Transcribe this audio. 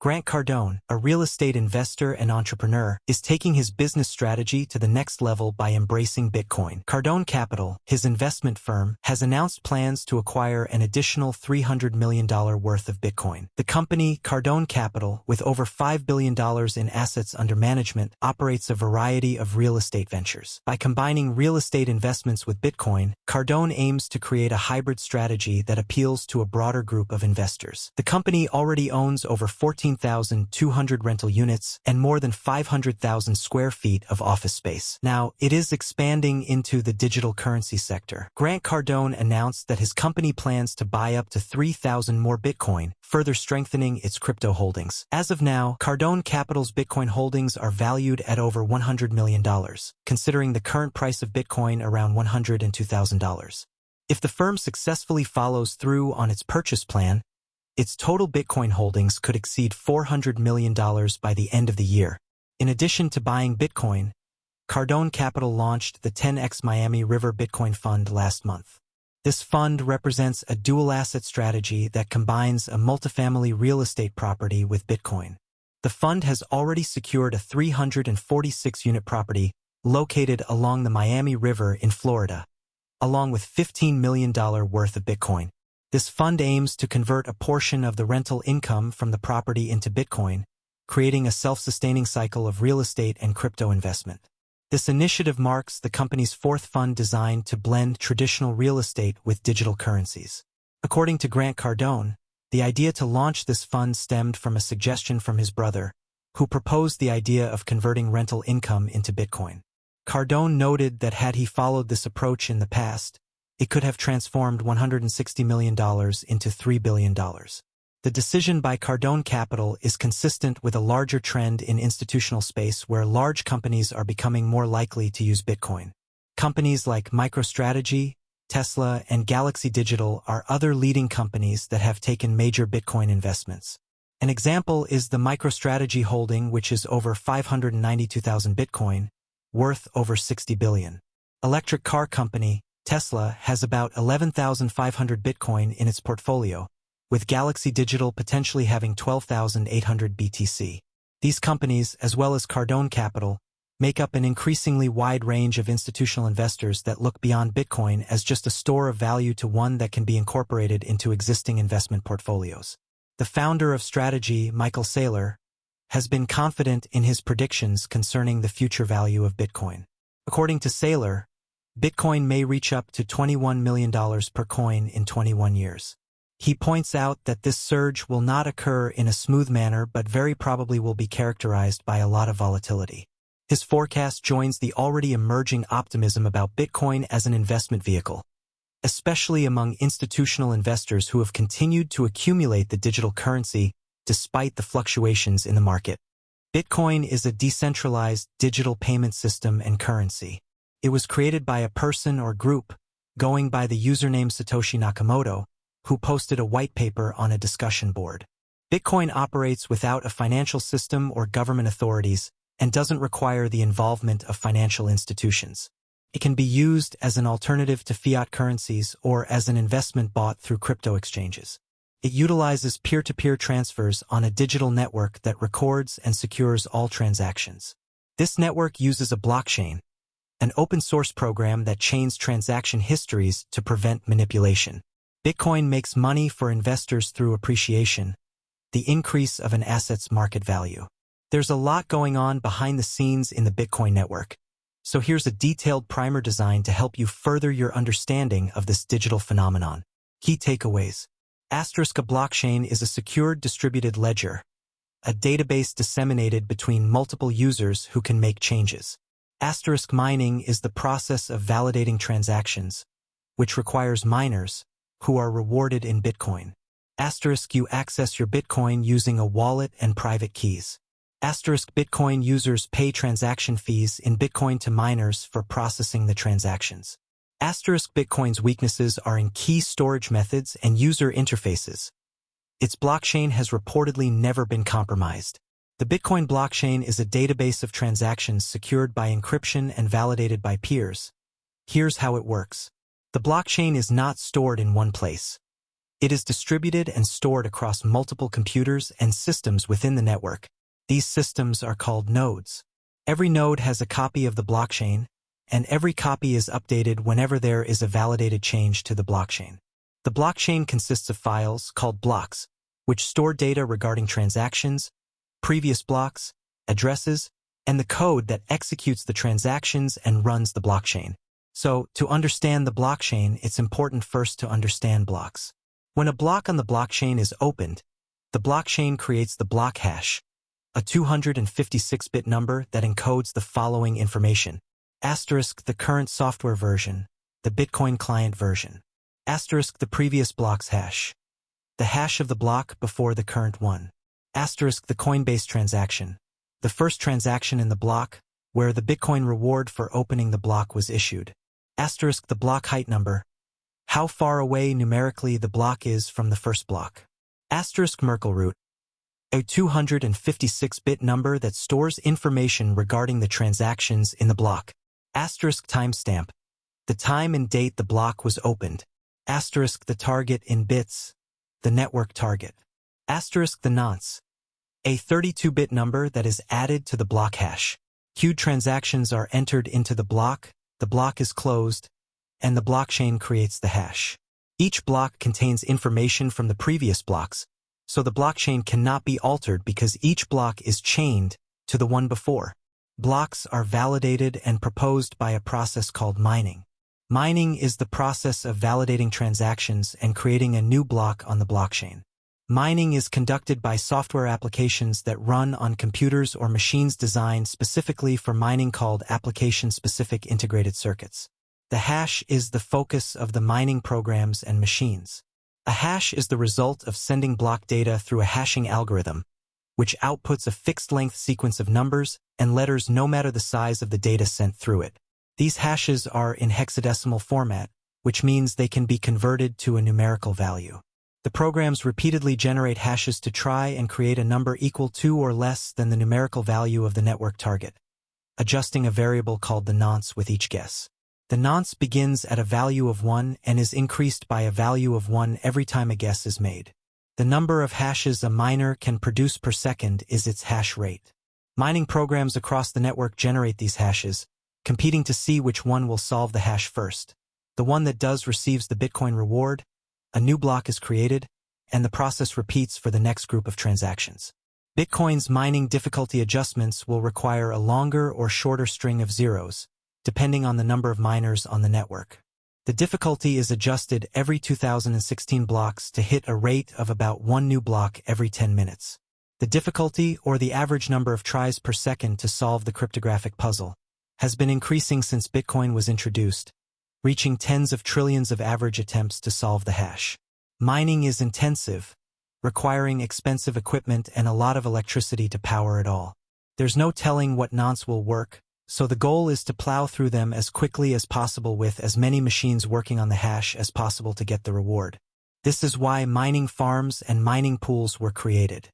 Grant Cardone, a real estate investor and entrepreneur, is taking his business strategy to the next level by embracing Bitcoin. Cardone Capital, his investment firm, has announced plans to acquire an additional $300 million worth of Bitcoin. The company, Cardone Capital, with over $5 billion in assets under management, operates a variety of real estate ventures. By combining real estate investments with Bitcoin, Cardone aims to create a hybrid strategy that appeals to a broader group of investors. The company already owns over 14,200 rental units and more than 500,000 square feet of office space. Now, it is expanding into the digital currency sector. Grant Cardone announced that his company plans to buy up to 3,000 more Bitcoin, further strengthening its crypto holdings. As of now, Cardone Capital's Bitcoin holdings are valued at over $100 million, considering the current price of Bitcoin around $102,000. If the firm successfully follows through on its purchase plan, its total Bitcoin holdings could exceed $400 million by the end of the year. In addition to buying Bitcoin, Cardone Capital launched the 10x Miami River Bitcoin Fund last month. This fund represents a dual-asset strategy that combines a multifamily real estate property with Bitcoin. The fund has already secured a 346-unit property located along the Miami River in Florida, along with $15 million worth of Bitcoin. This fund aims to convert a portion of the rental income from the property into Bitcoin, creating a self-sustaining cycle of real estate and crypto investment. This initiative marks the company's fourth fund designed to blend traditional real estate with digital currencies. According to Grant Cardone, the idea to launch this fund stemmed from a suggestion from his brother, who proposed the idea of converting rental income into Bitcoin. Cardone noted that had he followed this approach in the past, it could have transformed $160 million into $3 billion. The decision by Cardone Capital is consistent with a larger trend in institutional space where large companies are becoming more likely to use Bitcoin. Companies like MicroStrategy, Tesla, and Galaxy Digital are other leading companies that have taken major Bitcoin investments. An example is the MicroStrategy holding, which is over 592,000 Bitcoin, worth over $60 billion. Electric car company Tesla has about 11,500 Bitcoin in its portfolio, with Galaxy Digital potentially having 12,800 BTC. These companies, as well as Cardone Capital, make up an increasingly wide range of institutional investors that look beyond Bitcoin as just a store of value to one that can be incorporated into existing investment portfolios. The founder of Strategy, Michael Saylor, has been confident in his predictions concerning the future value of Bitcoin. According to Saylor, Bitcoin may reach up to $21 million per coin in 21 years. He points out that this surge will not occur in a smooth manner but very probably will be characterized by a lot of volatility. His forecast joins the already emerging optimism about Bitcoin as an investment vehicle, especially among institutional investors who have continued to accumulate the digital currency despite the fluctuations in the market. Bitcoin is a decentralized digital payment system and currency. It was created by a person or group, going by the username Satoshi Nakamoto, who posted a white paper on a discussion board. Bitcoin operates without a financial system or government authorities and doesn't require the involvement of financial institutions. It can be used as an alternative to fiat currencies or as an investment bought through crypto exchanges. It utilizes peer-to-peer transfers on a digital network that records and secures all transactions. This network uses a blockchain, an open-source program that chains transaction histories to prevent manipulation. Bitcoin makes money for investors through appreciation, the increase of an asset's market value. There's a lot going on behind the scenes in the Bitcoin network, so here's a detailed primer designed to help you further your understanding of this digital phenomenon. Key takeaways. A blockchain is a secured distributed ledger, a database disseminated between multiple users who can make changes. Mining is the process of validating transactions, which requires miners, who are rewarded in Bitcoin. You access your Bitcoin using a wallet and private keys. Bitcoin users pay transaction fees in Bitcoin to miners for processing the transactions. Bitcoin's weaknesses are in key storage methods and user interfaces. Its blockchain has reportedly never been compromised. The Bitcoin blockchain is a database of transactions secured by encryption and validated by peers. Here's how it works. The blockchain is not stored in one place. It is distributed and stored across multiple computers and systems within the network. These systems are called nodes. Every node has a copy of the blockchain, and every copy is updated whenever there is a validated change to the blockchain. The blockchain consists of files called blocks, which store data regarding transactions, previous blocks, addresses, and the code that executes the transactions and runs the blockchain. So, to understand the blockchain, it's important first to understand blocks. When a block on the blockchain is opened, the blockchain creates the block hash, a 256-bit number that encodes the following information. Asterisk the current software version, the Bitcoin client version. Asterisk the previous block's hash, the hash of the block before the current one. Asterisk the Coinbase transaction, the first transaction in the block, where the Bitcoin reward for opening the block was issued. Asterisk the block height number, how far away numerically the block is from the first block. Asterisk Merkle root, a 256-bit number that stores information regarding the transactions in the block. Asterisk timestamp, the time and date the block was opened. Asterisk the target in bits, the network target. Asterisk the nonce, a 32-bit number that is added to the block hash. Queued transactions are entered into the block is closed, and the blockchain creates the hash. Each block contains information from the previous blocks, so the blockchain cannot be altered because each block is chained to the one before. Blocks are validated and proposed by a process called mining. Mining is the process of validating transactions and creating a new block on the blockchain. Mining is conducted by software applications that run on computers or machines designed specifically for mining called application-specific integrated circuits. The hash is the focus of the mining programs and machines. A hash is the result of sending block data through a hashing algorithm, which outputs a fixed-length sequence of numbers and letters no matter the size of the data sent through it. These hashes are in hexadecimal format, which means they can be converted to a numerical value. The programs repeatedly generate hashes to try and create a number equal to or less than the numerical value of the network target, adjusting a variable called the nonce with each guess. The nonce begins at a value of 1 and is increased by a value of 1 every time a guess is made. The number of hashes a miner can produce per second is its hash rate. Mining programs across the network generate these hashes, competing to see which one will solve the hash first. The one that does receives the Bitcoin reward, a new block is created, and the process repeats for the next group of transactions. Bitcoin's mining difficulty adjustments will require a longer or shorter string of zeros, depending on the number of miners on the network. The difficulty is adjusted every 2016 blocks to hit a rate of about 1 new block every 10 minutes. The difficulty, or the average number of tries per second to solve the cryptographic puzzle, has been increasing since Bitcoin was introduced, reaching tens of trillions of average attempts to solve the hash. Mining is intensive, requiring expensive equipment and a lot of electricity to power it all. There's no telling what nonce will work, so the goal is to plow through them as quickly as possible with as many machines working on the hash as possible to get the reward. This is why mining farms and mining pools were created.